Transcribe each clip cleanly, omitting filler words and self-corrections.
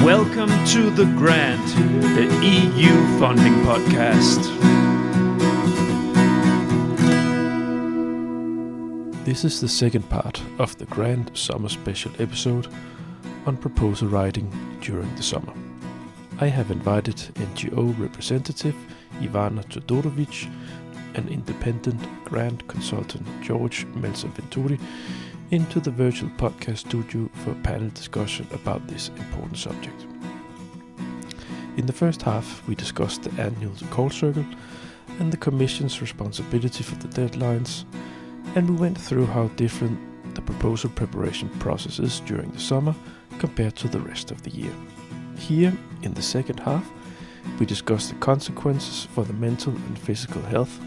Welcome to The Grant, the EU funding podcast. This is the second part of the Grant Summer Special episode on proposal writing during the summer. I have invited NGO-representative Ivana Todorovic and independent grant consultant Georg Melzer-Venturi into the virtual podcast studio for a panel discussion about this important subject. In the first half, we discussed the annual call circle and the Commission's responsibility for the deadlines, and we went through how different the proposal preparation process is during the summer compared to the rest of the year. Here, in the second half, we discuss the consequences for the mental and physical health,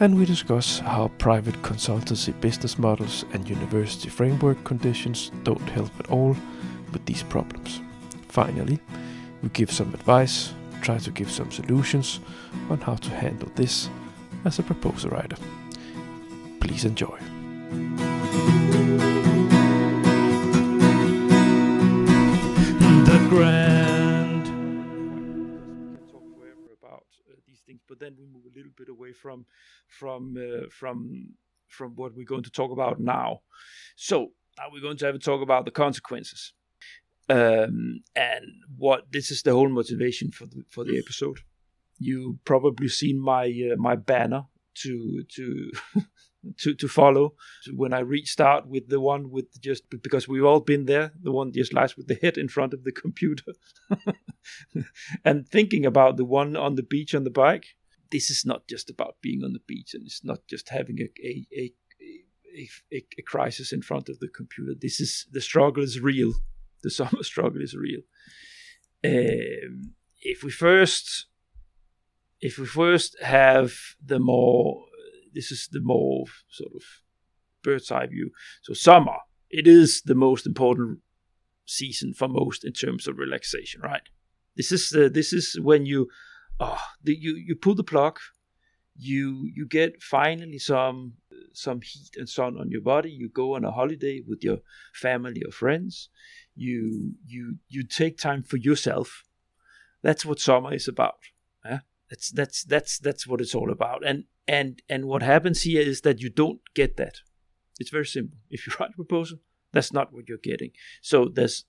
and we discuss how private consultancy business models and university framework conditions don't help at all with these problems. Finally, we give some advice, try to give some solutions on how to handle this as a proposal writer. Please enjoy. The Grand. We can talk forever about these things, but then we move a little bit away from what we're going to talk about now. So now we're going to have a talk about the consequences, and what this is the whole motivation for the episode. You probably seen my banner to follow when I restart with the one with just because we've all been there, the one just lies with the head in front of the computer, and thinking about the one on the beach on the bike. This is not just about being on the beach, and it's not just having a crisis in front of the computer. This is the struggle is real. The summer struggle is real. If we first have the more, this is the more sort of bird's eye view. So summer, it is the most important season for most in terms of relaxation, right? This is when you pull the plug, you get finally some heat and sun on your body. You go on a holiday with your family or friends. You take time for yourself. That's what summer is about. Yeah? That's what it's all about. And what happens here is that you don't get that. It's very simple. If you write a proposal, that's not what you're getting. So there's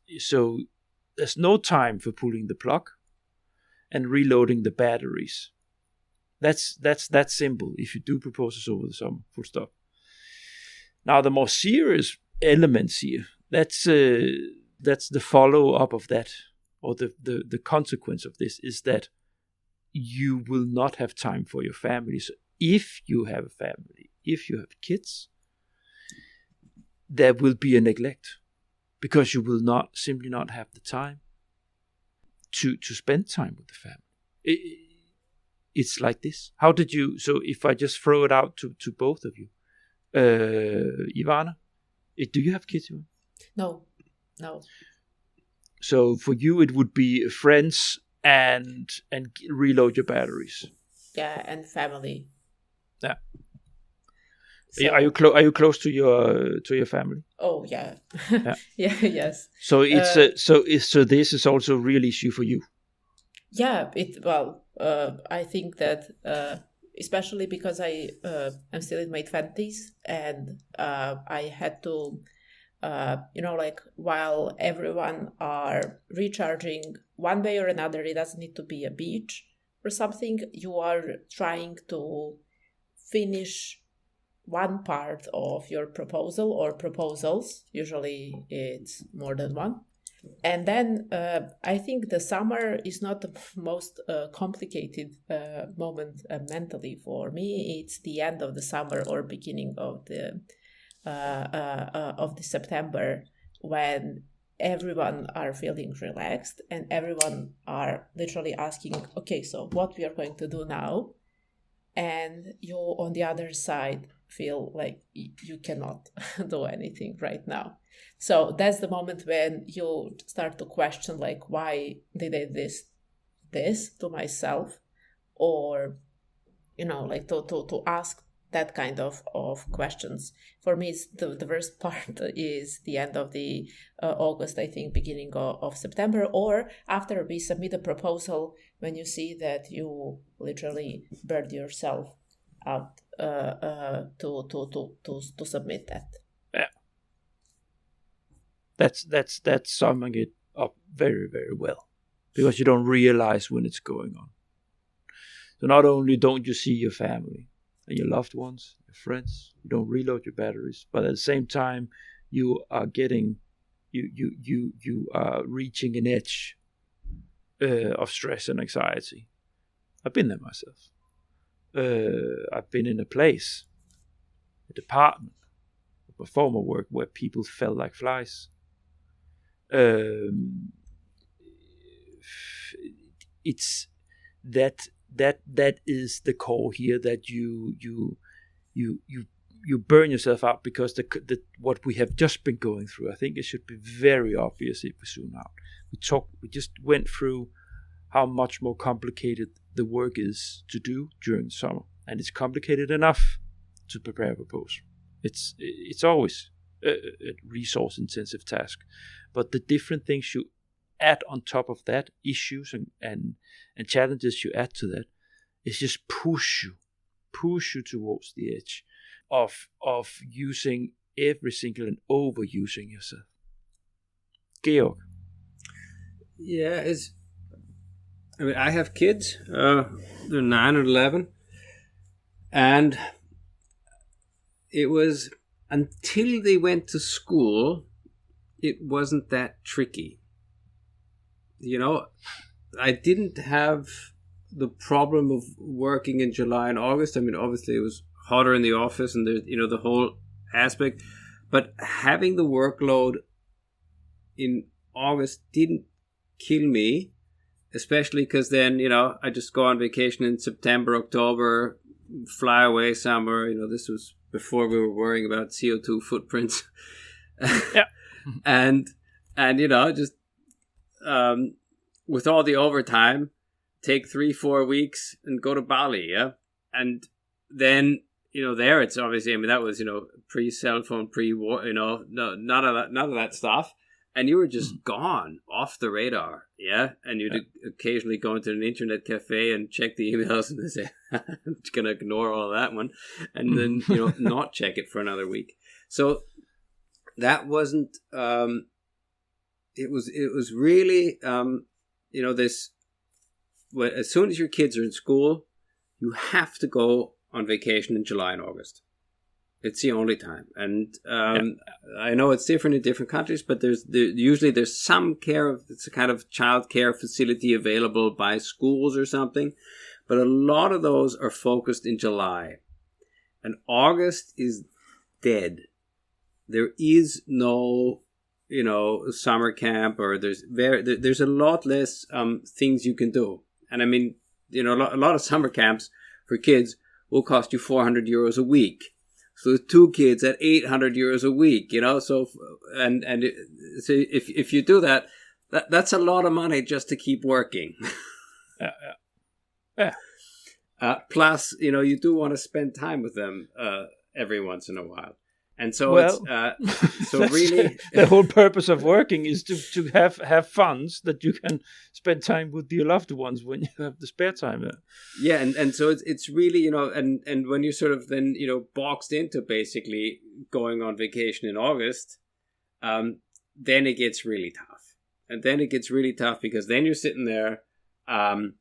no time for pulling the plug and reloading the batteries. That's that simple if you do proposals over the summer, full stop. Now the more serious elements here, that's the follow-up of that, or the consequence of this is that you will not have time for your family. So if you have a family, if you have kids, there will be a neglect because you will simply not have the time to spend time with the family. It's like this. How did you? So if I just throw it out to both of you, Ivana, do you have kids? No. So for you, it would be friends and reload your batteries. Yeah, and family. Yeah. So, are you close to your family? Oh yeah. Yeah. Yeah. Yes. So it's so this is also a real issue for you. Yeah. I think that especially because I am still in my 20s, and I had to while everyone are recharging one way or another, it doesn't need to be a beach or something. You are trying to finish one part of your proposal or proposals. Usually it's more than one. And then I think the summer is not the most complicated moment mentally for me. It's the end of the summer or beginning of the September, when everyone are feeling relaxed and everyone are literally asking, okay, so what we are going to do now? And you on the other side feel like you cannot do anything right now. So that's the moment when you start to question, like, why did I this to myself? Or, to ask that kind of questions. For me, it's the worst part is the end of the August, I think, beginning of September, or after we submit a proposal, when you see that you literally burned yourself out to submit that. Yeah, that's summing it up very, very well, because you don't realize when it's going on. So not only don't you see your family and your loved ones, your friends, you don't reload your batteries, but at the same time you are getting you are reaching an edge of stress and anxiety. I've been there myself. I've been in a place, a department of my former work, where people felt like flies. It's that is the core here, that you burn yourself out because the what we have just been going through. I think it should be very obvious if we zoom out. We just went through how much more complicated the work is to do during the summer, and it's complicated enough to prepare a proposal. It's always a resource intensive task, but the different things you add on top of that, issues and challenges you add to that, is just push you towards the edge of using every single and overusing yourself. Georg. Yeah, I have kids. They're 9 and 11, and it was until they went to school, it wasn't that tricky. I didn't have the problem of working in July and August. I mean, obviously it was hotter in the office and the whole aspect, but having the workload in August didn't kill me, especially because then, I just go on vacation in September, October, fly away somewhere. This was before we were worrying about CO2 footprints. Yeah. and just with all the overtime, take 3-4 weeks and go to Bali, yeah? And then, there it's obviously, that was, pre-cell phone, pre-war, none of that stuff. And you were just gone off the radar, yeah? And you'd occasionally go into an internet cafe and check the emails and say, I'm just going to ignore all that one. And then, not check it for another week. So that wasn't, it was really, this, as soon as your kids are in school, you have to go on vacation in July and August. It's the only time. And I know it's different in different countries, but usually there's some it's a kind of child care facility available by schools or something. But a lot of those are focused in July. And August is dead. There is no, summer camp, or there's a lot less things you can do. And I mean, a lot of summer camps for kids will cost you 400 euros a week. So 2 kids at 800 euros a week, so so if you do that's a lot of money just to keep working. Yeah. Plus, you do want to spend time with them every once in a while. And so it's really the whole purpose of working is to have funds that you can spend time with your loved ones when you have the spare time there. Yeah, and so it's really, and when you're sort of then, boxed into basically going on vacation in August, then it gets really tough. And then it gets really tough because then you're sitting there and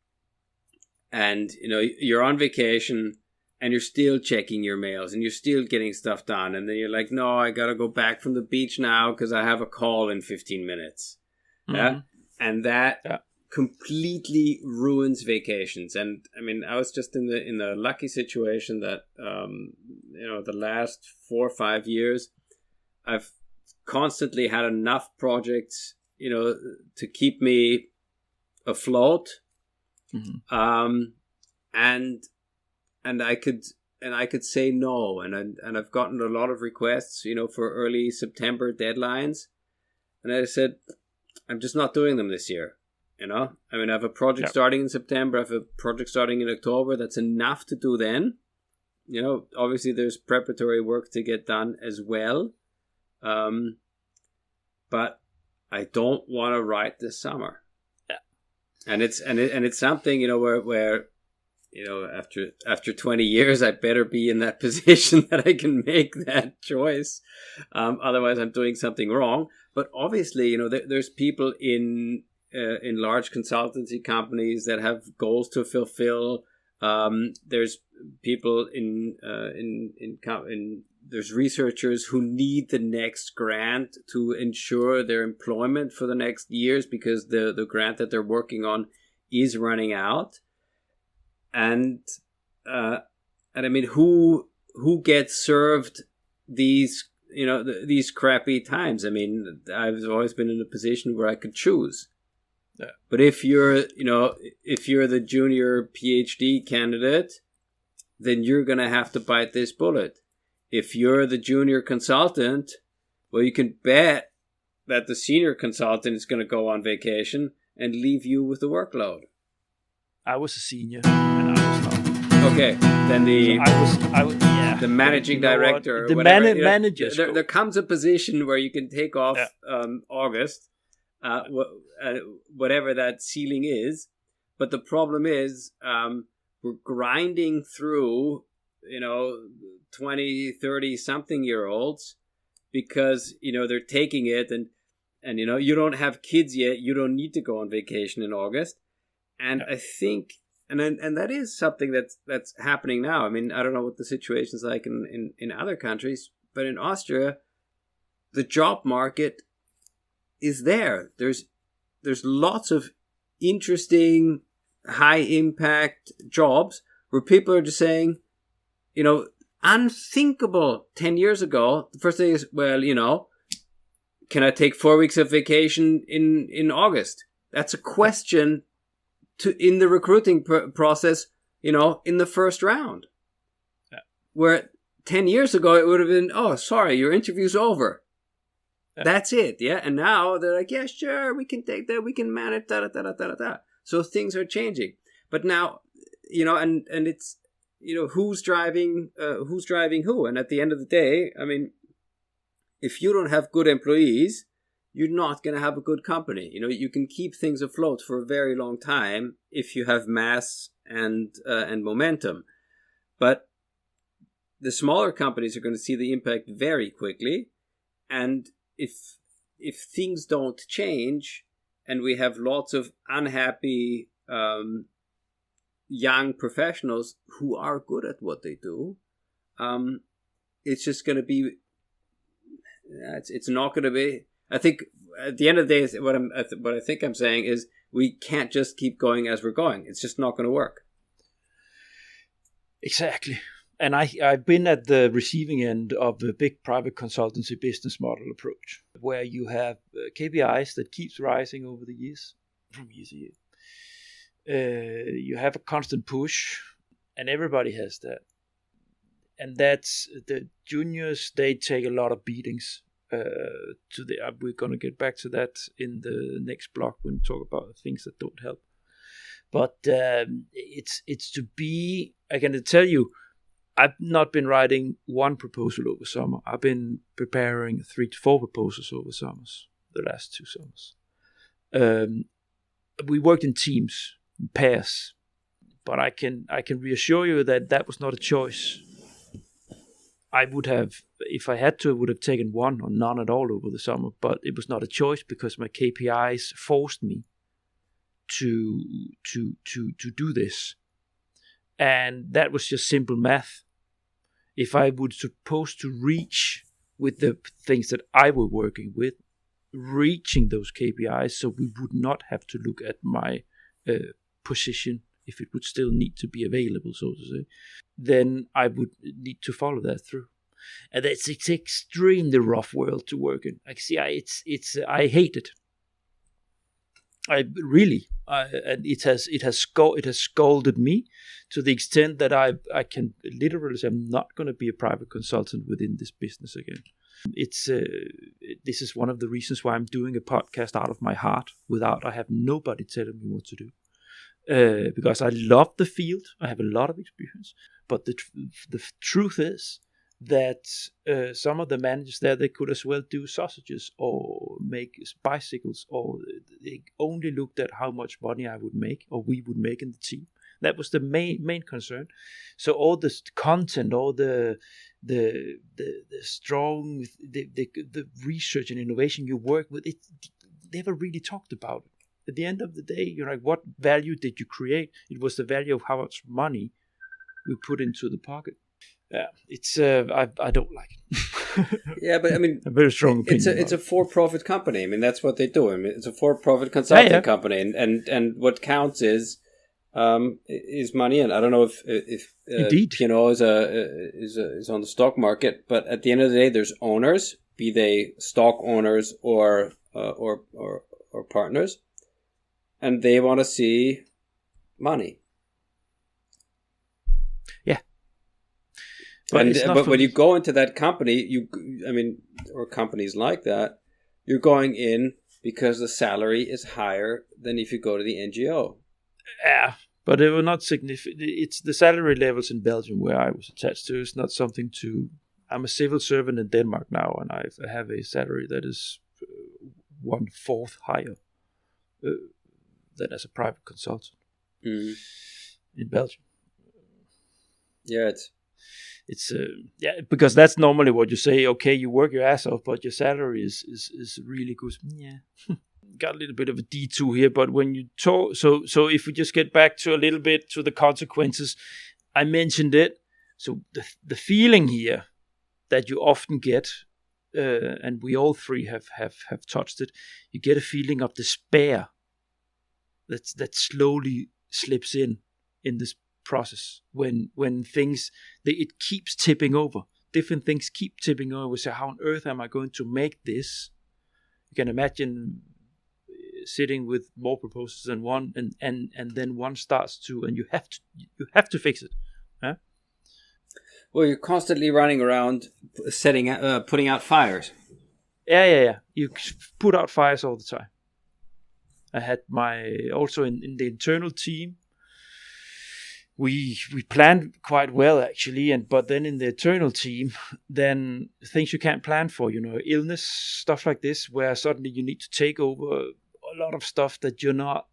you're on vacation and you're still checking your mails and you're still getting stuff done. And then you're like, no, I got to go back from the beach now because I have a call in 15 minutes. Mm-hmm. Yeah. And that completely ruins vacations. And I mean, I was just in the lucky situation that, the last 4 or 5 years, I've constantly had enough projects, to keep me afloat. Mm-hmm. And I could say no, and I've gotten a lot of requests, for early September deadlines, and I said, I'm just not doing them this year. I have a project starting in September, I have a project starting in October. That's enough to do then, obviously there's preparatory work to get done as well. But I don't want to write this summer. Yeah. And it's something, where after 20 years, I better be in that position that I can make that choice. Otherwise, I'm doing something wrong. But obviously, there's people in large consultancy companies that have goals to fulfill. There's people there's researchers who need the next grant to ensure their employment for the next years because the grant that they're working on is running out. And I mean, who gets served these these crappy times? I mean, I've always been in a position where I could choose. Yeah. But if you're the junior PhD candidate, then you're going to have to bite this bullet. If you're the junior consultant, well, you can bet that the senior consultant is going to go on vacation and leave you with the workload. I was a senior, and I was not. Okay, then the the managing director, the whatever, manager. There comes a position where you can take off August, whatever that ceiling is. But the problem is, we're grinding through, 20, 30 something year olds because, they're taking it and you don't have kids yet. You don't need to go on vacation in August. And I think, and that is something that's happening now. I mean, I don't know what the situation is like in other countries, but in Austria, the job market is there. There's lots of interesting, high impact jobs where people are just saying, unthinkable 10 years ago. The first thing is, well, can I take 4 weeks of vacation in August? That's a question in the recruiting process, in the first round. Yeah. Where 10 years ago it would have been, oh, sorry, your interview's over. Yeah. That's it, yeah? And now they're like, yeah, sure, we can take that, we can manage, da-da-da-da-da-da. So things are changing. But now, and it's, who's driving who? And at the end of the day, I mean, if you don't have good employees, you're not going to have a good company. You can keep things afloat for a very long time if you have mass and momentum. But the smaller companies are going to see the impact very quickly. And if things don't change and we have lots of unhappy young professionals who are good at what they do, it's just going to be, it's not going to be, I think at the end of the day, what I think I'm saying is we can't just keep going as we're going. It's just not going to work. Exactly. And I've been at the receiving end of the big private consultancy business model approach, where you have KPIs that keeps rising over the years, from year to year. You have a constant push, and everybody has that. And that's the juniors, they take a lot of beatings. We're going to get back to that in the next block when we talk about things that don't help. But it's to be, I can tell you, I've not been writing one proposal over summer. I've been preparing 3 to 4 proposals over summers, the last 2 summers. We worked in teams, in pairs, but I can reassure you that was not a choice. I would have, if I had to, I would have taken one or none at all over the summer, but it was not a choice because my KPIs forced me to do this. And that was just simple math. If I would supposed to reach with the things that I were working with, reaching those KPIs, so we would not have to look at my position if it would still need to be available, so to say, then I would need to follow that through. And it's extremely rough world to work in. I hate it. And it has scolded me to the extent that I can literally say I'm not going to be a private consultant within this business again. This is one of the reasons why I'm doing a podcast out of my heart. I have nobody telling me what to do. Because I love the field, I have a lot of experience, But the truth is that some of the managers there, they could as well do sausages or make bicycles, or they only looked at how much money I would make or we would make in the team. That was the main concern. So all the content, all the strong the research and innovation you work with, it never really talked about it. At the end of the day, you're like, what value did you create? It was the value of how much money we put into the pocket. Yeah, it's I don't like it. Yeah, but I mean, a very strong opinion. It's a for-profit company. I mean, that's what they do. I mean, it's a for-profit consulting company, and what counts is money. And I don't know if P&O is on the stock market, but at the end of the day, there's owners, be they stock owners or partners, and they want to see money. Yeah. But when you go into that company, or companies like that, you're going in because the salary is higher than if you go to the NGO. Yeah, but it will not significant. It's the salary levels in Belgium where I was attached to. It's not something to. I'm a civil servant in Denmark now, and I have a salary that is 1/4 higher than as a private consultant in Belgium. Yeah, it's because that's normally what you say. Okay, you work your ass off, but your salary is really good. Yeah. Got a little bit of a detour here, but when you talk, so if we just get back to a little bit to the consequences, I mentioned it. So the feeling here that you often get, and we all three have touched it, you get a feeling of despair that slowly slips in this process when things it keeps tipping over. Different things keep tipping over. So how on earth am I going to make this? You can imagine sitting with more proposals than one, and then one starts to, and you have to fix it. Huh? Well, you're constantly running around putting out fires. Yeah. You put out fires all the time. I had also in the internal team, we planned quite well actually, but then in the internal team, then things you can't plan for, illness, stuff like this, where suddenly you need to take over a lot of stuff that you're not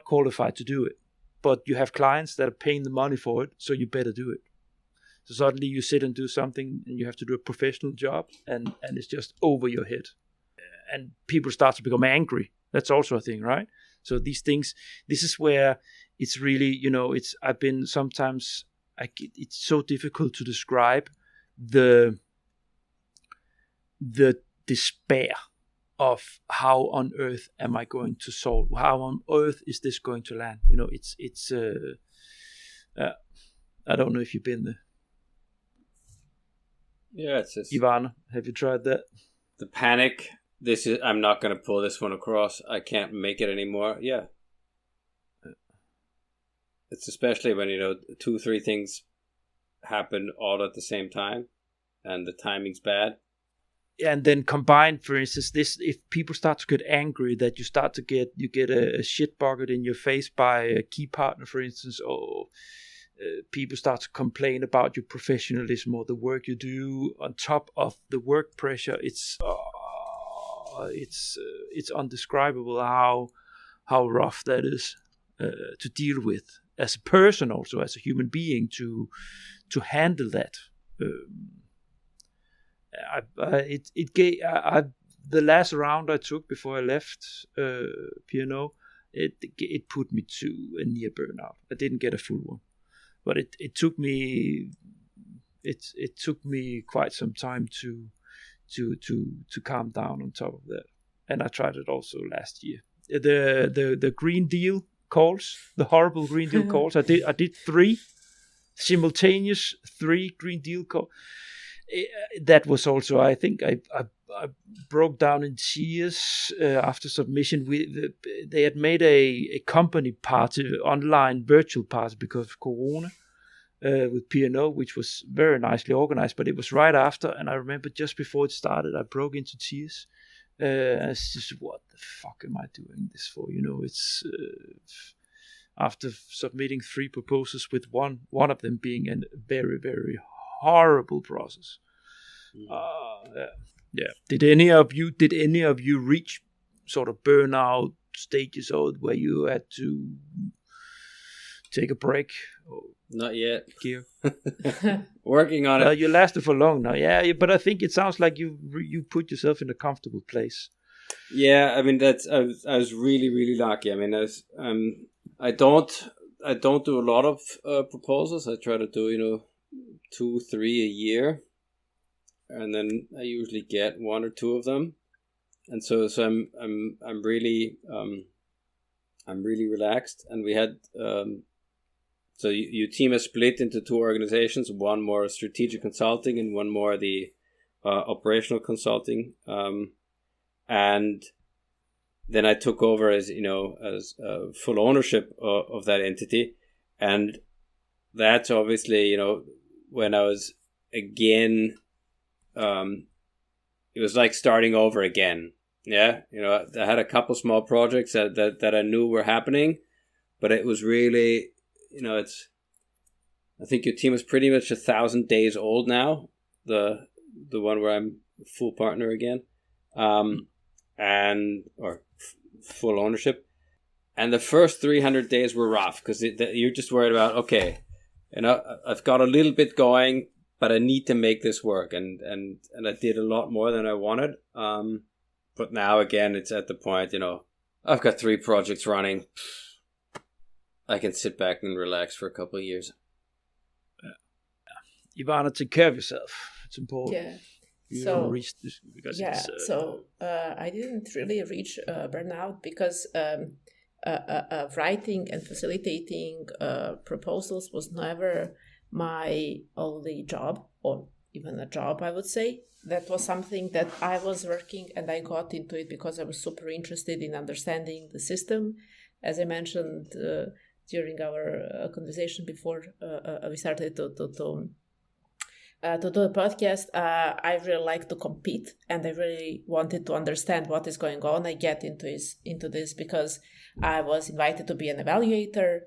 qualified to do it, but you have clients that are paying the money for it, so you better do it. So suddenly you sit and do something, and you have to do a professional job, and it's just over your head, and people start to become angry. That's also a thing, right? So these things, this is where it's really, it's so difficult to describe the despair of how on earth am I going to solve? How on earth is this going to land? I don't know if you've been there. Yeah, it's just Ivana, have you tried that? The panic. I'm not going to pull this one across. I can't make it anymore. Yeah. It's especially when, 2-3 things happen all at the same time and the timing's bad. And then combined, for instance, if people start to get angry, that you get a shit bucket in your face by a key partner, for instance, or people start to complain about your professionalism or the work you do on top of the work pressure. It's undescribable how rough that is to deal with as a person, also as a human being, to handle that. The last round I took before I left P&O, it put me to a near burnout. I didn't get a full one, but it took me quite some time to calm down on top of that. And I tried it also last year. The Green Deal calls, the horrible Green Deal calls. I did 3 simultaneous, 3 Green Deal calls. That was also, I think I broke down in tears after submission. They had made a company party, online virtual party, because of Corona, with P&O, which was very nicely organized, but it was right after, and I remember just before it started, I broke into tears. It's just, what the fuck am I doing this for? It's after submitting 3 proposals, with one of them being a very, very horrible process. Yeah. Did any of you reach sort of burnout stages, or where you had to take a break? Not yet. Georg? Working on it. Well, you lasted for long now. Yeah, but I think it sounds like you put yourself in a comfortable place. Yeah, I mean I was really, really lucky. I mean, I don't do a lot of proposals. I try to do 2, 3 a year, and then I usually get 1 or 2 of them, and so I'm really relaxed. And we had so your team is split into 2 organizations, one more strategic consulting and one more the operational consulting. And then I took over as full ownership of that entity. And that's obviously, when I was again, it was like starting over again. Yeah. I had a couple small projects that I knew were happening, but it was really, I think your team is pretty much 1,000 days old now. The one where I'm full partner again. Or full ownership, and the first 300 days were rough because you're just worried about, okay, I've got a little bit going, but I need to make this work, and I did a lot more than I wanted. But now again, it's at the point, I've got 3 projects running. I can sit back and relax for a couple of years. Ivana, take care of yourself. It's important. Yeah. You So- don't reach this because I didn't really reach burnout because writing and facilitating proposals was never my only job, or even a job, I would say. That was something that I was working, and I got into it because I was super interested in understanding the system. As I mentioned during our conversation before we started to do the podcast, I really like to compete, and I really wanted to understand what is going on. I get into this because I was invited to be an evaluator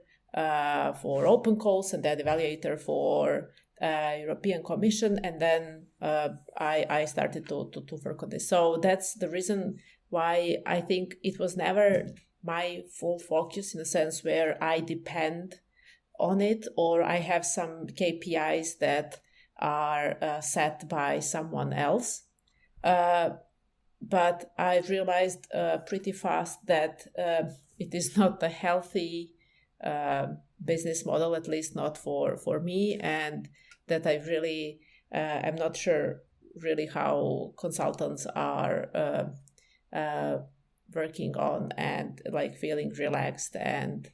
for open calls, and then evaluator for European Commission, and then I started to work on this. So that's the reason why I think it was never my full focus, in a sense where I depend on it, or I have some KPIs that are set by someone else. But I realized pretty fast that it is not a healthy business model, at least not for me, and that I really am not sure really how consultants are working on and like feeling relaxed and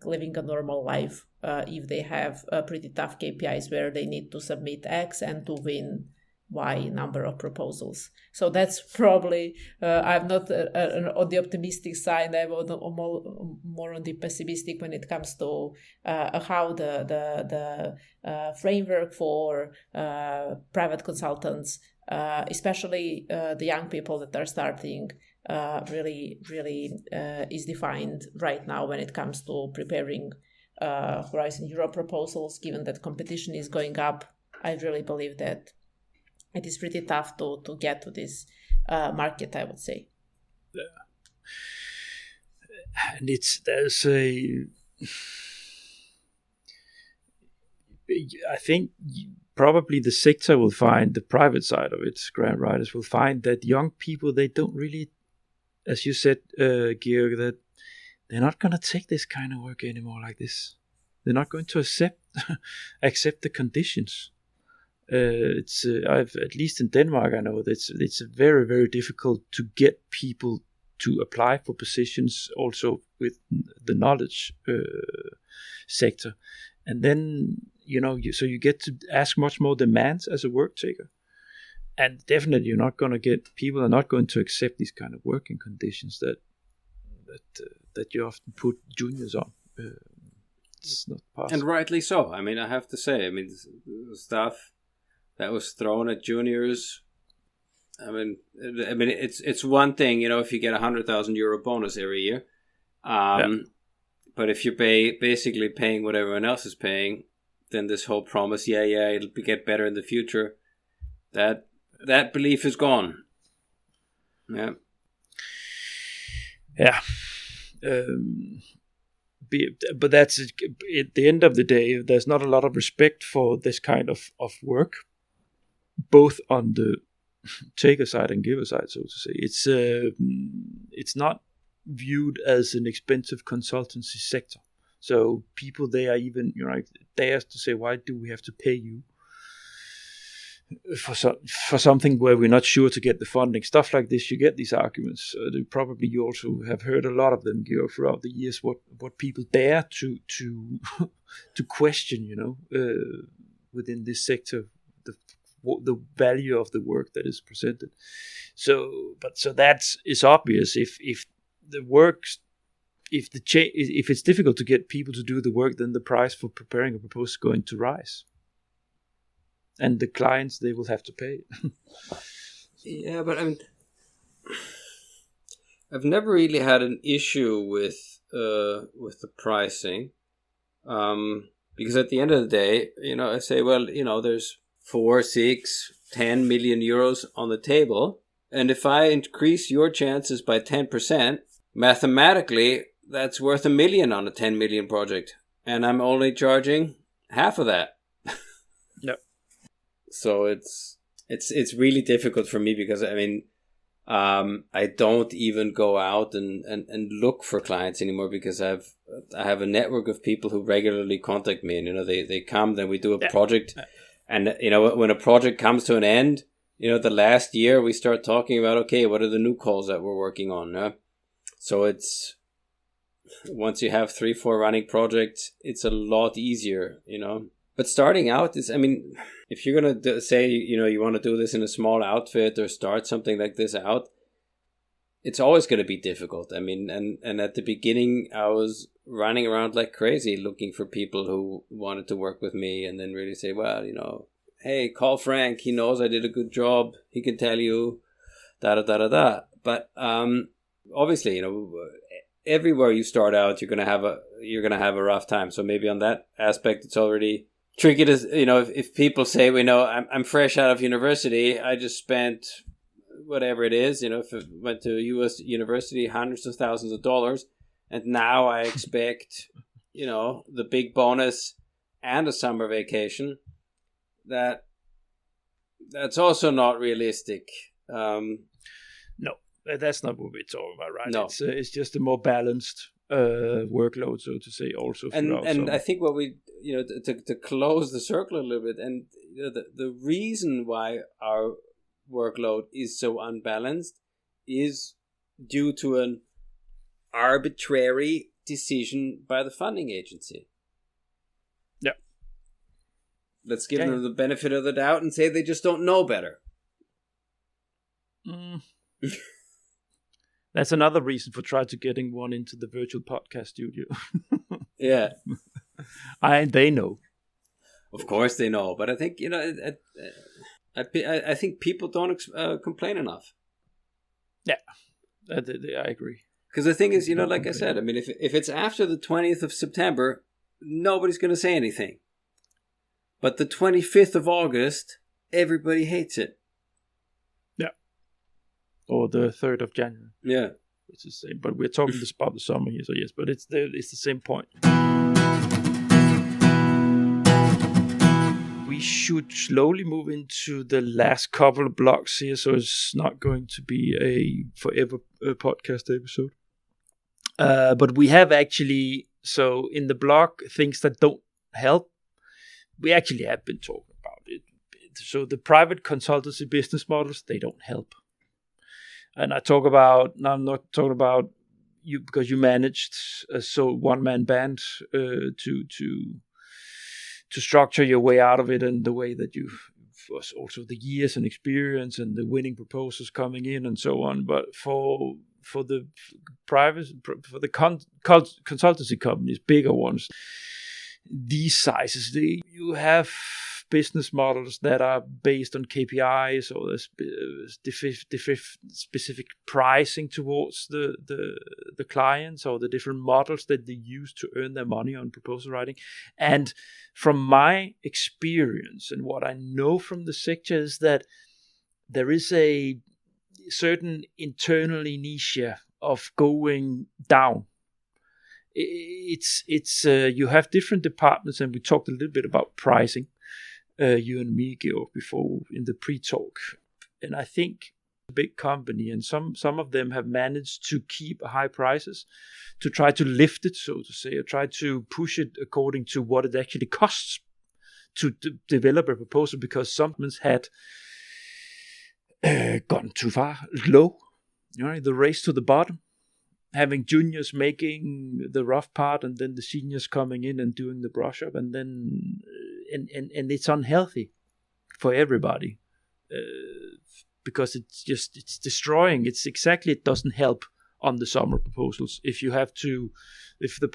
living a normal life if they have pretty tough KPIs where they need to submit X and to win Y number of proposals. So that's probably I'm not on the optimistic side. I'm more on the pessimistic when it comes to how the framework for private consultants, especially the young people that are starting, really is defined right now when it comes to preparing Horizon Europe proposals. Given that competition is going up, I really believe that it is pretty tough to get to this market, I would say. Yeah. And I think probably the sector will find, the private side of it, grant writers will find that young people, they don't really, as you said, Georg, that they're not going to take this kind of work anymore like this. They're not going to accept the conditions. I've, at least in Denmark, I know that it's very, very difficult to get people to apply for positions also with the knowledge sector. And then, so you get to ask much more demands as a work taker. And definitely people are not going to accept these kind of working conditions that you often put juniors on. It's not possible. And rightly so. I mean, I have to say, the stuff that was thrown at juniors, I mean, it's one thing, if you get €100,000 bonus every year, but if you're basically paying what everyone else is paying, then this whole promise, it'll get better in the future, that belief is gone. Yeah. Yeah. But that's at the end of the day, there's not a lot of respect for this kind of work, both on the taker side and giver side, so to say. It's not viewed as an expensive consultancy sector. So people, they are even dares to say, why do we have to pay you for something where we're not sure to get the funding? Stuff like this, you get these arguments. You also have heard a lot of them, Georg, throughout the years. What people dare to to question, within this sector, the value of the work that is presented. So that is obvious. If the works, if it's difficult to get people to do the work, then the price for preparing a proposal is going to rise. And the clients, they will have to pay. Yeah, but I mean, I've never really had an issue with the pricing, because at the end of the day, I say, well, there's 4, 6, 10 million euros on the table, and if I increase your chances by 10%, mathematically, that's worth $1 million on a 10 million project, and I'm only charging half of that. So it's really difficult for me, because I mean, I don't even go out and look for clients anymore, because I have a network of people who regularly contact me, and they come, then we do a project, and when a project comes to an end, the last year we start talking about, okay, what are the new calls that we're working on? So it's, once you have 3-4 running projects, it's a lot easier, But starting out is, I mean, if you're going to say, you want to do this in a small outfit or start something like this out, it's always going to be difficult. I mean, and at the beginning, I was running around like crazy looking for people who wanted to work with me, and then really say, well, hey, call Frank. He knows I did a good job. He can tell you, da-da-da-da-da. But obviously, everywhere you start out, you're going to have a rough time. So maybe on that aspect, it's already tricky to, if people say, I'm fresh out of university, I just spent whatever it is, if I went to a US university, hundreds of thousands of dollars, and now I expect, the big bonus and a summer vacation, that's also not realistic. No, that's not what we're talking about, right? No. It's just a more balanced workload, so to say, also. And I think what we, to close the circle a little bit, and the reason why our workload is so unbalanced is due to an arbitrary decision by the funding agency. Yeah. Let's give them the benefit of the doubt and say they just don't know better. That's another reason for trying to getting one into the virtual podcast studio. Yeah. They know. Of course they know, but I think, I think people don't complain enough. Yeah, I agree. Because the thing is, like I said, I mean, if it's after the 20th of September, nobody's going to say anything. But the 25th of August, everybody hates it. Yeah. Or the 3rd of January. Yeah. It's the same. But we're talking about the summer here, so yes. But it's the same point. We should slowly move into the last couple of blocks here, so it's not going to be a forever podcast episode. But we have actually, so in the blog, things that don't help, we actually have been talking about it. So the private consultancy business models, they don't help. And I'm not talking about you, because you managed a one-man band to structure your way out of it, and the way that you was also the years and experience and the winning proposals coming in and so on. But for the consultancy companies, bigger ones, these sizes, you have business models that are based on KPIs, or there's specific pricing towards the clients, or the different models that they use to earn their money on proposal writing. And from my experience and what I know from the sector is that there is a certain internal inertia of going down. It's you have different departments, and we talked a little bit about pricing, you and me, Georg, before in the pre-talk. And I think a big company, and some of them have managed to keep high prices, to try to lift it, so to say, or try to push it according to what it actually costs to develop a proposal, because some had gone too far low, the race to the bottom, having juniors making the rough part, and then the seniors coming in and doing the brush up, and then and it's unhealthy for everybody, because it's destroying. It doesn't help on the summer proposals if the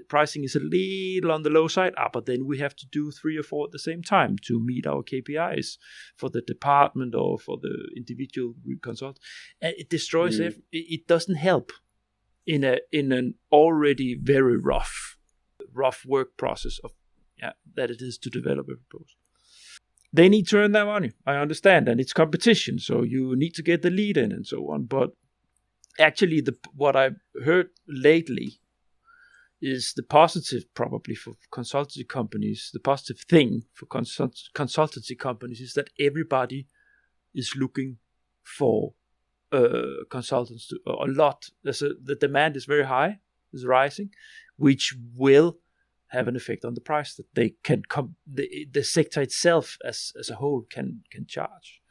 pricing is a little on the low side, but then we have to do 3 or 4 at the same time to meet our KPIs for the department or for the individual consultant. And it destroys it doesn't help in an already very rough work process that it is to develop a proposal. They need to earn their money, I understand, and it's competition, so you need to get the lead in and so on. But actually, what I've heard lately is the positive, probably for consultancy companies, the positive thing for consultancy companies is that everybody is looking for consultants a lot. The demand is very high, is rising, which will have an effect on the price that they can the sector itself as a whole can charge.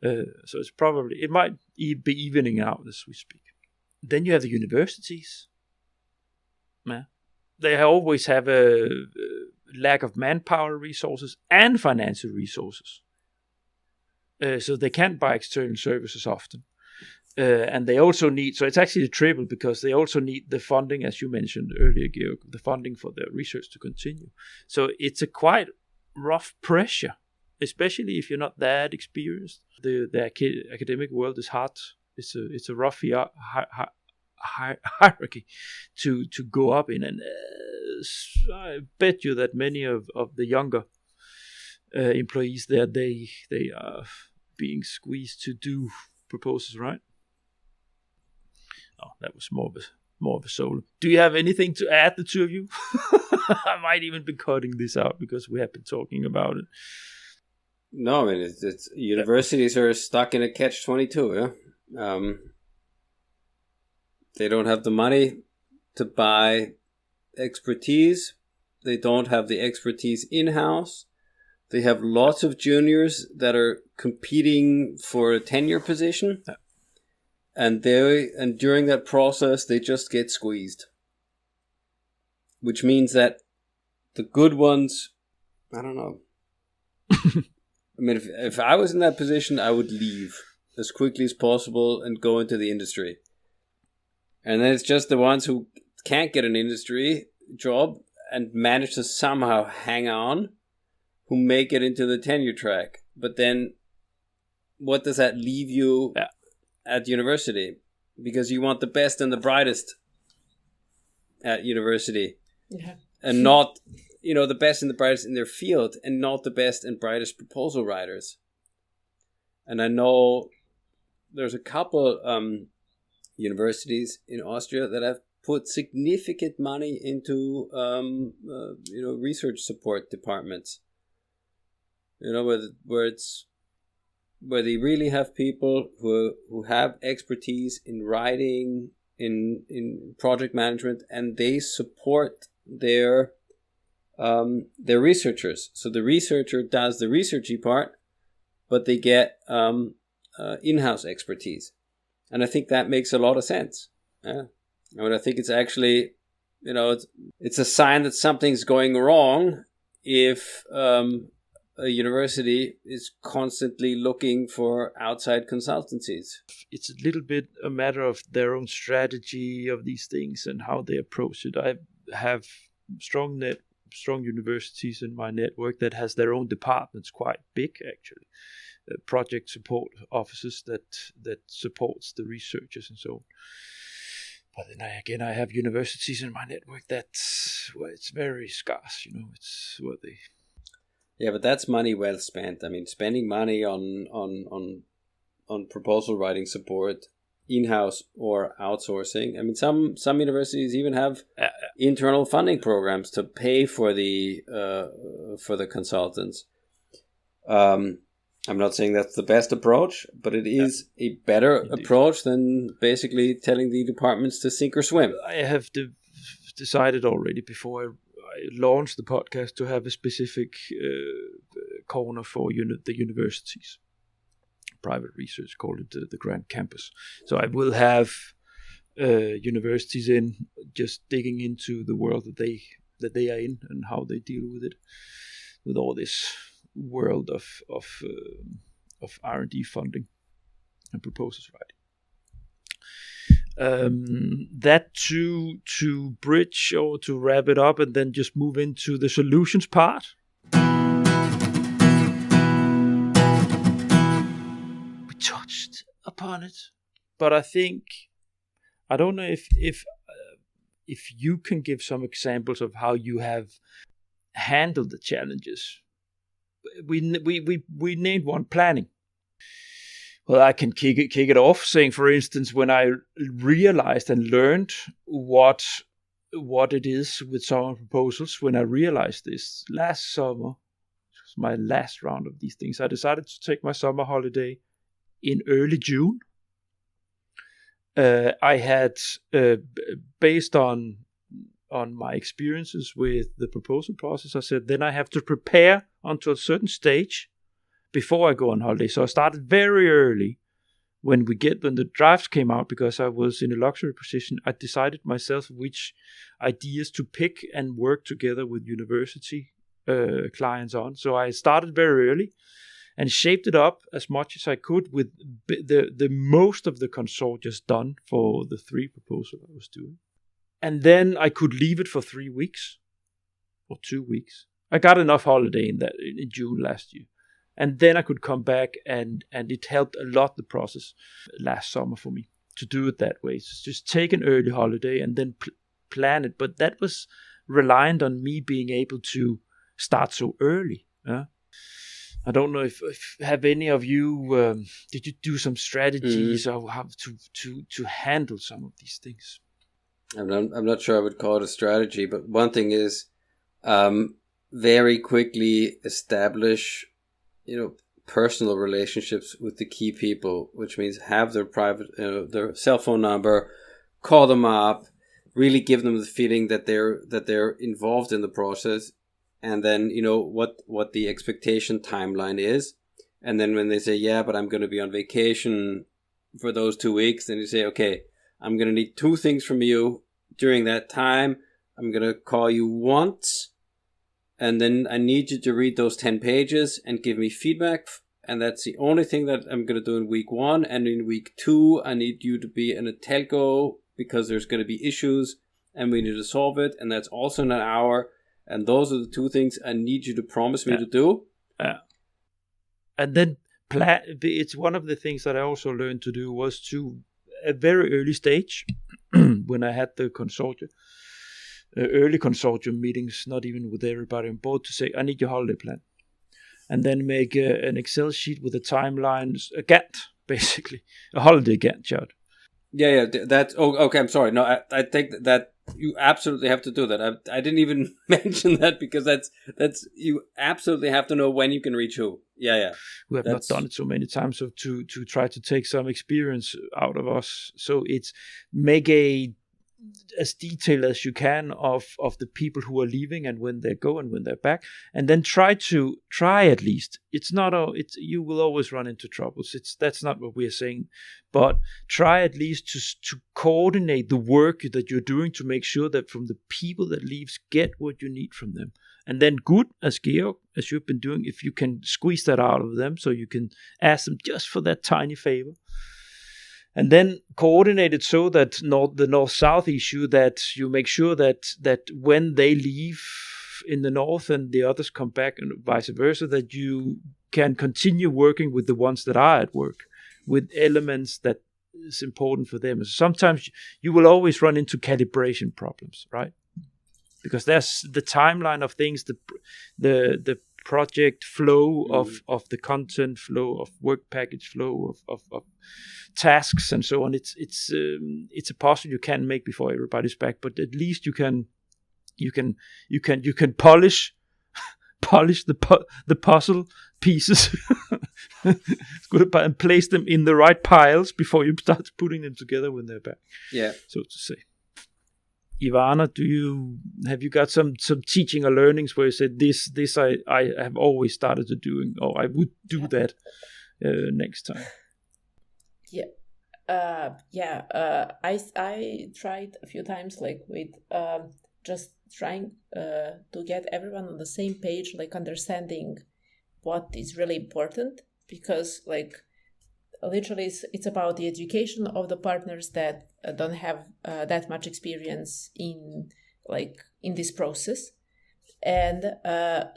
So it might be evening out as we speak. Then you have the universities. They always have a lack of manpower resources and financial resources. So they can't buy external services often. And they also need, so it's actually a triple, because they also need the funding, as you mentioned earlier, Georg, the funding for their research to continue. So it's a quite rough pressure, especially if you're not that experienced. The academic world is hard. It's a rough hierarchy to go up in, and I bet you that many of the younger employees there, they are being squeezed to do proposals, right? Oh, that was more of a solo. Do you have anything to add, the two of you? I might even be cutting this out because we have been talking about it. No, I mean, it's universities are stuck in a catch-22. Yeah, they don't have the money to buy expertise. They don't have the expertise in-house. They have lots of juniors that are competing for a tenure position. Yeah. And during that process, they just get squeezed. Which means that the good ones, I don't know. I mean, if I was in that position, I would leave as quickly as possible and go into the industry. And then it's just the ones who can't get an industry job and manage to somehow hang on who make it into the tenure track. But then what does that leave you at university? Because you want the best and the brightest at university. Yeah. And not, the best and the brightest in their field, and not the best and brightest proposal writers. And I know there's a couple universities in Austria that have put significant money into research support departments. Where they really have people who have expertise in writing, in project management, and they support their researchers. So the researcher does the researchy part, but they get in-house expertise. And I think that makes a lot of sense. Yeah. I mean, I think it's actually, it's a sign that something's going wrong if a university is constantly looking for outside consultancies. It's a little bit a matter of their own strategy of these things and how they approach it. I have strong strong universities in my network that has their own departments, quite big actually, project support offices that supports the researchers and so on. But then I have universities in my network that's where it's very scarce. It's where they. Yeah, but that's money well spent. I mean, spending money on proposal writing support, in-house or outsourcing. I mean, some universities even have internal funding programs to pay for the consultants. I'm not saying that's the best approach, but it is a better approach than basically telling the departments to sink or swim. I have decided already before I launched the podcast to have a specific corner for the universities. Private research, call it the Grand Campus. So I will have universities in just digging into the world that they are in and how they deal with it, with all this world of R&D funding and proposals writing. That to bridge or to wrap it up and then just move into the solutions part. We touched upon it, but I don't know if you can give some examples of how you have handled the challenges. We named one planning. Well, I can kick it off saying, for instance, when I realized and learned what it is with summer proposals, when I realized this last summer, it was my last round of these things, I decided to take my summer holiday in early June. I had, based on my experiences with the proposal process, I said, then I have to prepare until a certain stage before I go on holiday. So I started very early when the drafts came out, because I was in a luxury position. I decided myself which ideas to pick and work together with university clients on. So I started very early and shaped it up as much as I could with the most of the consortia done for the 3 proposals I was doing. And then I could leave it for 3 weeks or 2 weeks. I got enough holiday in June last year. And then I could come back and it helped a lot, the process last summer for me to do it that way. So just take an early holiday and then plan it. But that was reliant on me being able to start so early. I don't know if have any of you, did you do some strategies or how to handle some of these things? I'm not sure I would call it a strategy, but one thing is very quickly establish, personal relationships with the key people, which means have their private, their cell phone number, call them up, really give them the feeling that they're involved in the process, and then what the expectation timeline is, and then when they say, yeah, but I'm going to be on vacation for those 2 weeks, then you say, okay, I'm going to need 2 things from you during that time. I'm going to call you once, and then I need you to read those 10 pages and give me feedback. And that's the only thing that I'm going to do in week 1. And in week 2, I need you to be in a telco because there's going to be issues and we need to solve it. And that's also in an hour. And those are the 2 things I need you to promise me to do. And then plan. It's one of the things that I also learned to do was to, a very early stage, when I had the consortium, early consortium meetings, not even with everybody on board, to say, I need your holiday plan. And then make an Excel sheet with the timelines, a Gantt, basically, a holiday Gantt chart. Yeah, that's, okay, I'm sorry. No, I think that you absolutely have to do that. I didn't even mention that because that's you absolutely have to know when you can reach who. Yeah. We have not done it so many times, so to try to take some experience out of us. So it's make as detailed as you can of the people who are leaving and when they go and when they're back, and then try at least. You will always run into troubles. That's not what we're saying, but try at least to coordinate the work that you're doing to make sure that from the people that leaves get what you need from them. And then good, as Georg, as you've been doing, if you can squeeze that out of them so you can ask them just for that tiny favor. And then coordinate it so that the north-south issue, that you make sure that when they leave in the north and the others come back, and vice versa, that you can continue working with the ones that are at work with elements that is important for them. Sometimes you will always run into calibration problems, right? Because there's the timeline of things, the project flow of the content flow, of work package flow, of tasks and so on. It's a puzzle you can make before everybody's back, but at least you can polish the puzzle pieces and place them in the right piles before you start putting them together when they're back. Yeah, so to say. Ivana, have you got some teaching or learnings where you said this I have always started to do, or I would do that next time? I tried a few times, like with just trying to get everyone on the same page, like understanding what is really important, because like literally it's about the education of the partners that don't have that much experience in this process, and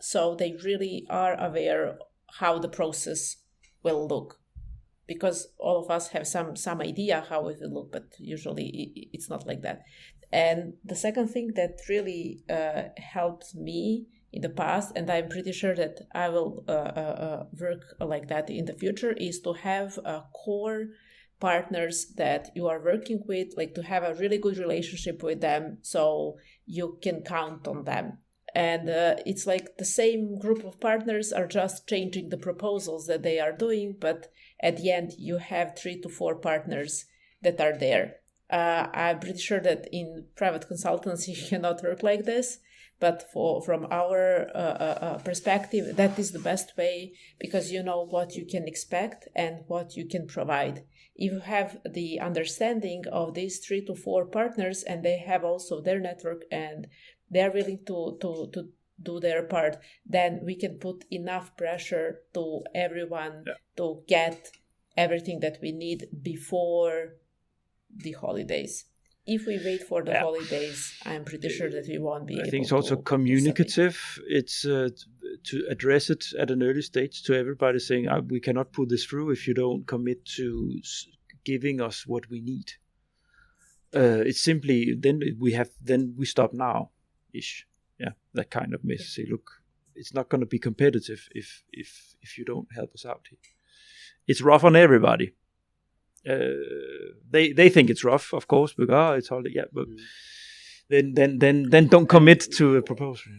so they really are aware how the process will look, because all of us have some idea how it will look, but usually it's not like that. And the second thing that really helped me in the past, and I'm pretty sure that I will work like that in the future, is to have core partners that you are working with, like to have a really good relationship with them so you can count on them. And it's like the same group of partners are just changing the proposals that they are doing, but at the end you have 3 to 4 partners that are there. I'm pretty sure that in private consultancy you cannot work like this, but from our perspective, that is the best way, because you know what you can expect and what you can provide. If you have the understanding of these 3 to 4 partners, and they have also their network and they're willing to do their part, then we can put enough pressure to everyone to get everything that we need before the holidays. If we wait for the holidays, I'm pretty sure that we won't be able to. I think it's also communicative. It's to address it at an early stage to everybody, saying we cannot put this through if you don't commit to giving us what we need. It's simply then we stop now ish. Yeah, that kind of message. Say, look, it's not going to be competitive if you don't help us out here. It's rough on everybody. They think it's rough, of course, because it's holiday. Yeah, but then don't commit to a proposal.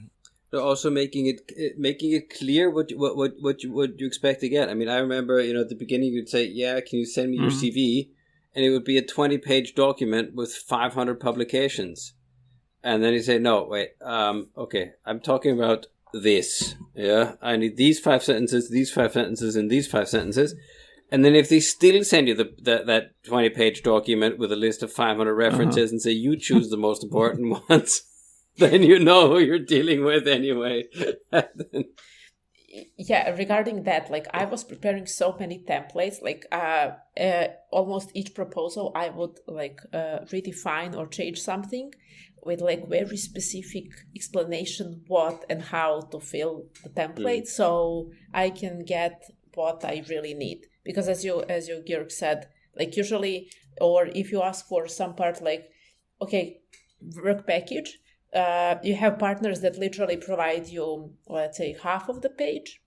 But also making it clear what you expect to get. I mean, I remember at the beginning you'd say, "Yeah, can you send me your CV?" And it would be a 20-page document with 500 publications, and then you say, "No, wait, okay, I'm talking about this. Yeah, I need these 5 sentences, these 5 sentences, and these 5 sentences." And then if they still send you that 20-page document with a list of 500 references and say you choose the most important ones, then you know who you're dealing with anyway. Yeah, regarding that, like I was preparing so many templates, like almost each proposal I would like redefine or change something with like very specific explanation what and how to fill the template, so I can get what I really need. Because as you Georg said, like usually, or if you ask for some part, like, okay, work package, you have partners that literally provide you, let's say, half of the page,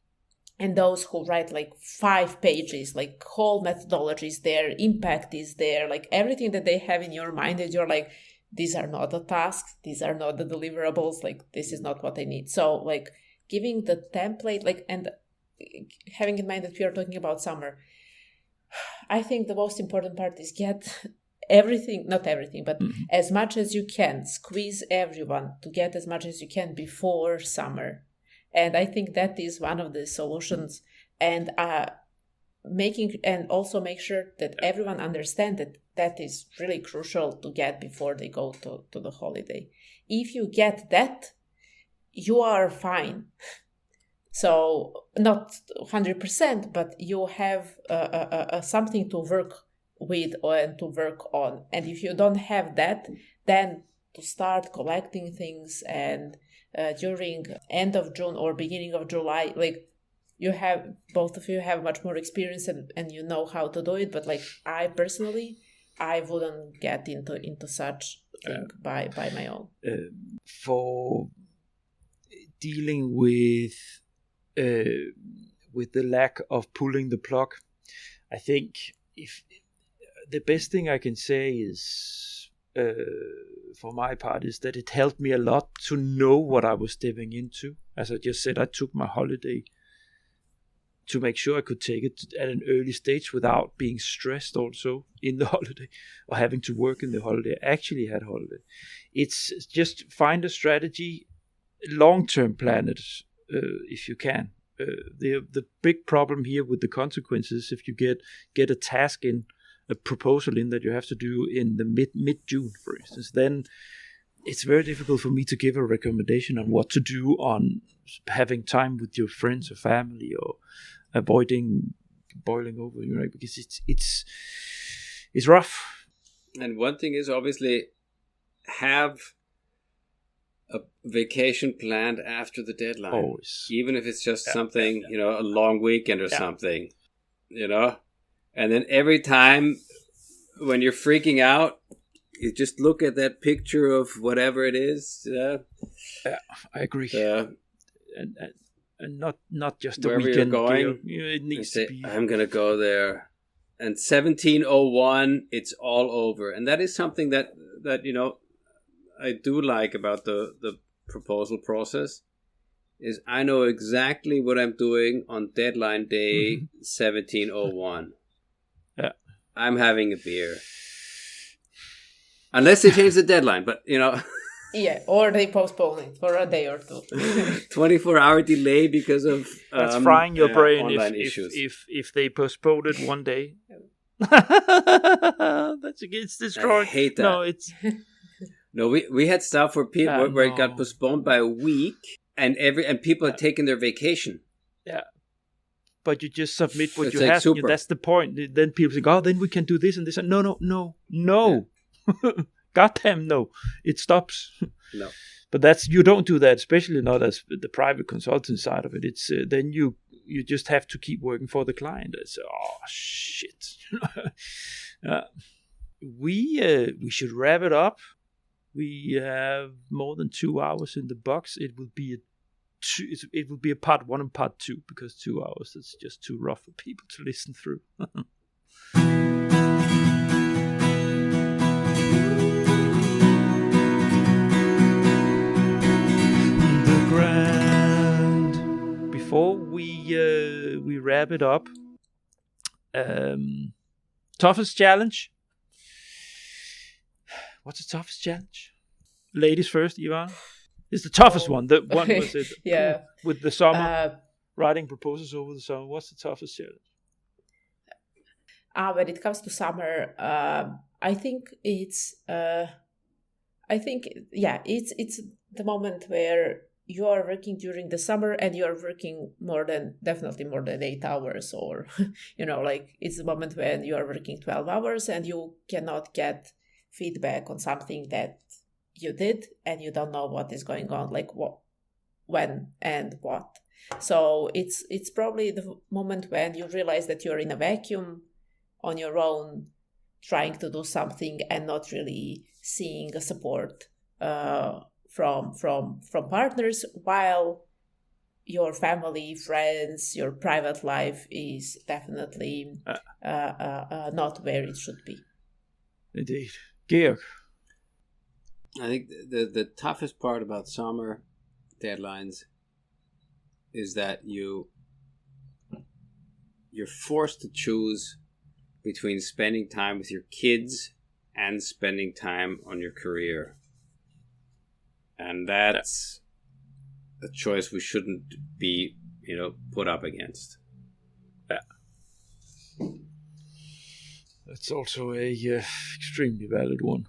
and those who write like 5 pages, like whole methodology is there, impact is there, like everything that they have in your mind, and you're like, these are not the tasks, these are not the deliverables, like this is not what I need. So like giving the template, like, and having in mind that we are talking about summer, I think the most important part is get everything, not everything, but as much as you can, squeeze everyone to get as much as you can before summer. And I think that is one of the solutions, and also make sure that everyone understands that is really crucial to get before they go to the holiday. If you get that, you are fine. So not 100%, but you have something to work with and to work on. And if you don't have that, then to start collecting things and during end of June or beginning of July, like both of you have much more experience and you know how to do it. But like I personally, I wouldn't get into such thing by my own. For dealing with the lack of pulling the plug, I think if the best thing I can say is, for my part, is that it helped me a lot to know what I was stepping into. As I just said, I took my holiday to make sure I could take it at an early stage without being stressed also in the holiday or having to work in the holiday. I actually had holiday. It's just find a strategy, long-term plan it if you can. The big problem here with the consequences, if you get a task in, a proposal in that you have to do in the mid-June, for instance, then it's very difficult for me to give a recommendation on what to do on having time with your friends or family or avoiding boiling over, because it's rough. And one thing is obviously have a vacation planned after the deadline. Always. Even if it's just something, a long weekend or something, And then every time when you're freaking out, you just look at that picture of whatever it is. I agree. And not just a wherever weekend. You're going, it needs to be. I'm going to go there. And 1701, it's all over. And that is something that I do like about the proposal process. Is I know exactly what I'm doing on deadline day 1701. Yeah. I'm having a beer. Unless they change the deadline, but Yeah, or they postpone it for a day or two. 24-hour delay because of that's frying your brain if they postpone it one day. It's destroying. I hate that. No, it's no. We had stuff where people where it got postponed by a week, and people had taken their vacation. Yeah. But you just submit what it's you like have. super. That's the point. Then people think, then we can do this and this. And no. Yeah. Goddamn no. It stops. No. But you don't do that, especially not as the private consultant side of it. It's then you just have to keep working for the client. It's shit. We should wrap it up. We have more than 2 hours in the box. It will be a part 1 and part 2 because 2 hours is just too rough for people to listen through. The grand. Before we wrap it up, toughest challenge. What's the toughest challenge? Ladies first, Ivana. It's the toughest one. The one was it? Yeah. With the summer, writing proposals over the summer. What's the toughest challenge? When it comes to summer, I think it's the moment where you are working during the summer and you are working definitely more than 8 hours, or it's the moment when you are working 12 hours and you cannot get feedback on something that you did and you don't know what is going on, like what, when, and what. So it's probably the moment when you realize that you're in a vacuum on your own, trying to do something and not really seeing a support from partners, while your family, friends, your private life is definitely not where it should be. Indeed. Georg? I think the toughest part about summer deadlines is that you're forced to choose between spending time with your kids and spending time on your career. And that's a choice we shouldn't be, put up against. Yeah. That's also a extremely valid one.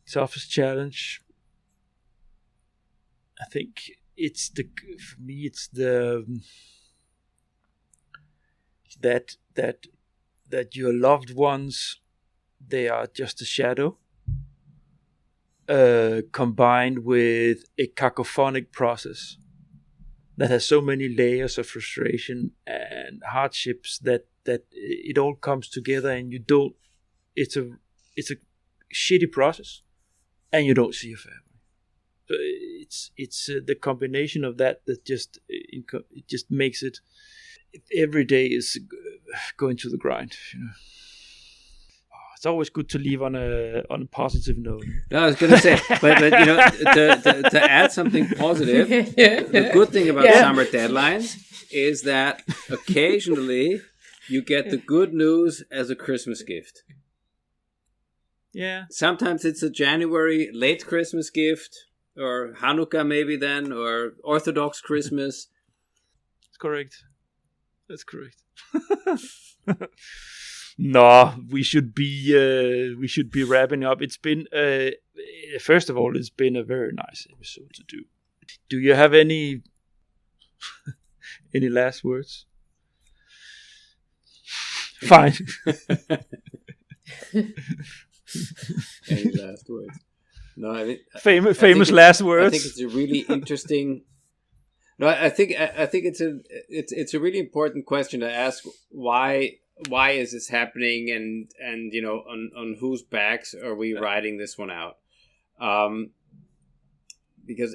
Toughest challenge. I think for me it's that your loved ones, they are just a shadow. combined with a cacophonic process that has so many layers of frustration and hardships that it all comes together, and you don't. It's a shitty process, and you don't see your family. So it's the combination of that just it just makes it. Every day is going to the grind. It's always good to leave on a positive note. No, I was going to say, but to add something positive, the good thing about summer deadlines is that occasionally you get the good news as a Christmas gift. Yeah. Sometimes it's a January late Christmas gift, or Hanukkah maybe then, or Orthodox Christmas. That's correct. No, we should be wrapping up. It's been first of all, it's been a very nice episode to do. Do you have any last words? Fine. Any last words? No, I mean famous last words. I think it's a really interesting. No, I think it's a really important question to ask. Why is this happening, and on whose backs are we riding this one out? Because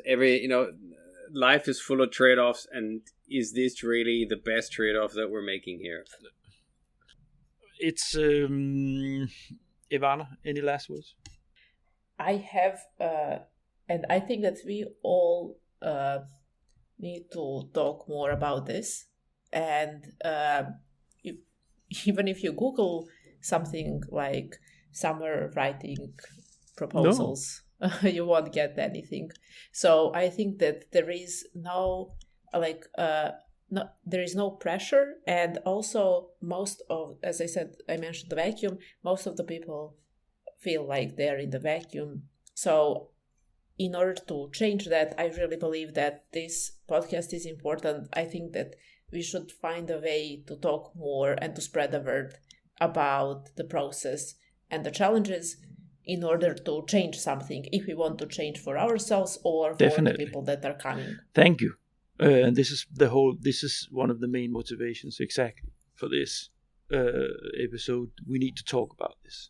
life is full of trade-offs, and is this really the best trade-off that we're making here? It's Ivana, any last words? I have, and I think that we all need to talk more about this. And even if you Google something like summer writing proposals, you won't get anything. So I think that there is no there is no pressure, and also most of, as I mentioned the vacuum, most of the people feel like they're in the vacuum. So in order to change that, I really believe that this podcast is important. I think that we should find a way to talk more and to spread the word about the process and the challenges in order to change something, if we want to change for ourselves or for the people that are coming. Thank you. And this is one of the main motivations exactly for this episode. We need to talk about this.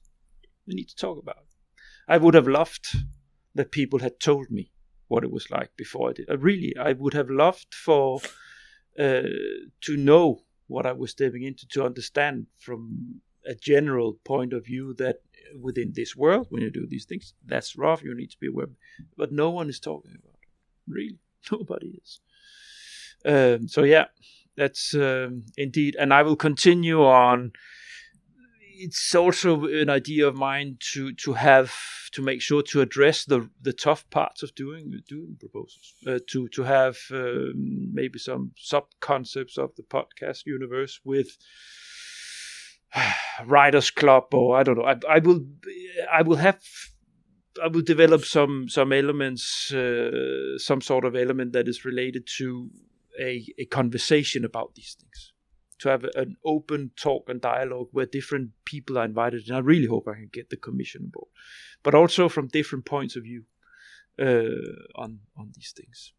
I would have loved that people had told me what it was like before I did. I would have loved for to know what I was stepping into, to understand from a general point of view that within this world, when you do these things, that's rough, you need to be aware. But no one is talking about it. Really, nobody is. So yeah, that's indeed, and I will continue on. It's also an idea of mine to make sure to address the tough parts of doing proposals. To have maybe some sub concepts of the podcast universe with writers club, or I don't know. I will develop some elements, some sort of element that is related to a conversation about these things. To have an open talk and dialogue where different people are invited, and I really hope I can get the commission on board, but also from different points of view on these things.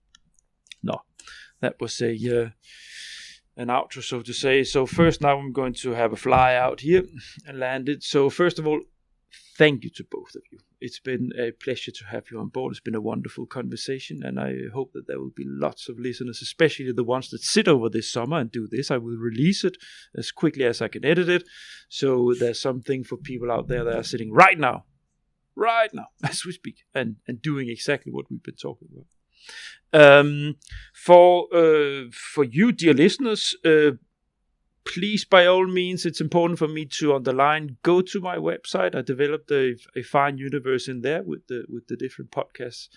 No, that was an outro, so to say. So first, now I'm going to have a fly out here and land it. So first of all, thank you to both of you. It's been a pleasure to have you on board. It's been a wonderful conversation, and I hope that there will be lots of listeners, especially the ones that sit over this summer and do this. I will release it as quickly as I can edit it, so there's something for people out there that are sitting right now, as we speak, and doing exactly what we've been talking about. For you, dear listeners, please, by all means, it's important for me to underline, go to my website. I developed a fine universe in there with the different podcast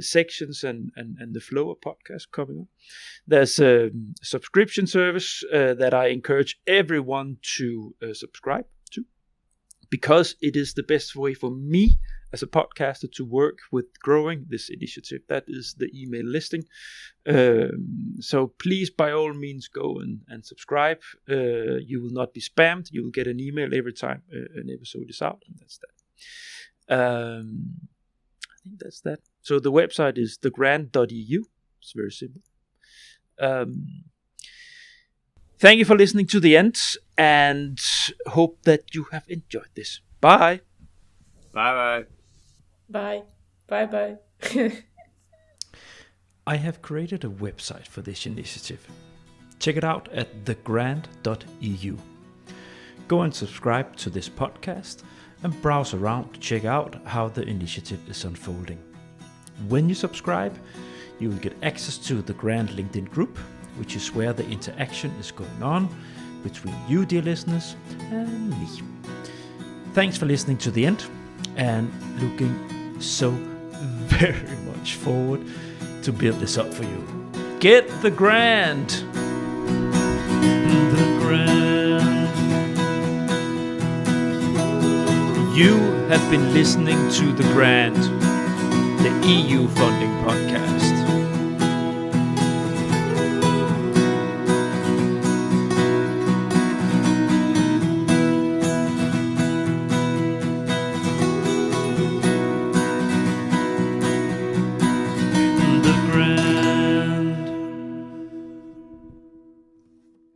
sections and the flow of podcasts coming up. There's a subscription service that I encourage everyone to subscribe to, because it is the best way for me as a podcaster to work with growing this initiative. That is the email listing. So please, by all means, go and subscribe. You will not be spammed. You will get an email every time an episode is out, and that's that. think that's that. So the website is thegrant.eu. It's very simple. Thank you for listening to the end, and hope that you have enjoyed this. Bye. Bye. Bye. Bye. I have created a website for this initiative. Check it out at thegrant.eu. Go and subscribe to this podcast and browse around to check out how the initiative is unfolding. When you subscribe, you will get access to the Grant LinkedIn group, which is where the interaction is going on between you, dear listeners, and me. Thanks for listening to the end, and looking so very much forward to build this up for you. Get the grant! The grant. You have been listening to The Grant, the EU funding podcast.